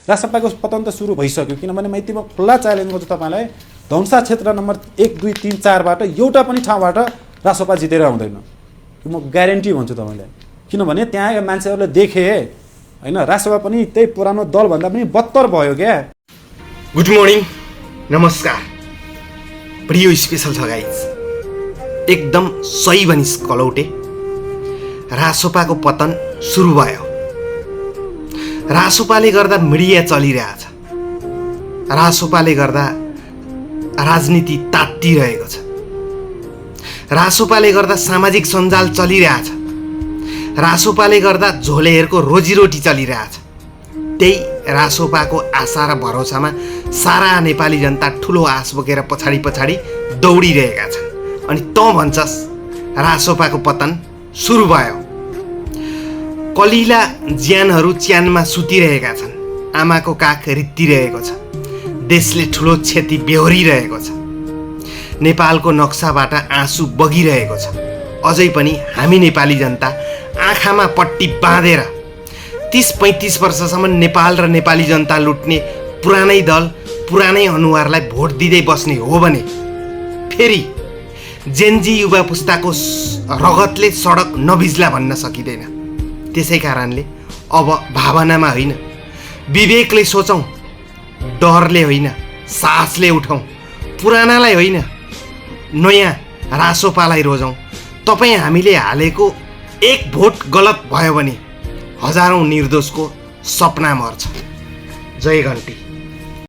रासपाको पतन त सुरु भइसक्यो, किनभने म यतिमा खुल्ला च्यालेन्ज गर्छु तपाईँलाई, धनुषा क्षेत्र नम्बर 1, 2, 3, 4बाट एउटा पनि ठाउँबाट रासपा जितेर आउँदैन, म ग्यारेन्टी भन्छु तपाईँलाई। किनभने त्यहाँ मान्छेहरूले देखे होइन, रासपा पनि त्यही पुरानो दलभन्दा पनि बत्तर भयो क्या। गुड मर्निङ, नमस्कार, प्रिय स्पेसल छ गाइज। एकदम सही भनिस् कलौटे, रासोपाको पतन सुरु भयो। रासोपाले गर्दा मिडिया चलिरहेछ, रासोपाले गर्दा राजनीति तात्तिरहेको छ, रासोपाले गर्दा सामाजिक सञ्जाल चलिरहेछ, रासोपाले गर्दा झोलेहरूको रोजीरोटी चलिरहेछ। त्यही रासोपाको आशा र भरोसामा सारा नेपाली जनता ठुलो आश बोकेर पछाडि पछाडि दौडिरहेका छन्। अनि तँ भन्छस् रासोपाको पतन सुरु भयो। कलिला ज्यानहरू च्यानमा सुतिरहेका छन्, आमाको काख रित्तिरहेको छ, देशले ठुलो क्षति बेहोरिरहेको छ, नेपालको नक्साबाट आँसु बगिरहेको छ। अझै पनि हामी नेपाली जनता आँखामा पट्टी बाँधेर 30-35 वर्षसम्म नेपाल र नेपाली जनता लुट्ने पुरानै दल, पुरानै अनुहारलाई भोट दिँदै बस्ने हो भने फेरि जेनजी युवा पुस्ताको रगतले सडक नभिज्ला भन्न सकिँदैन। त्यसै कारणले अब भावनामा होइन, विवेकले सोचौँ, डरले होइन, साहसले उठौँ, पुरानालाई होइन, नयाँ रासोपालाई रोजौँ। तपाईँ हामीले हालेको एक भोट गलत भयो भने हजारौँ निर्दोषको सपना मर्छ। जय घन्टी।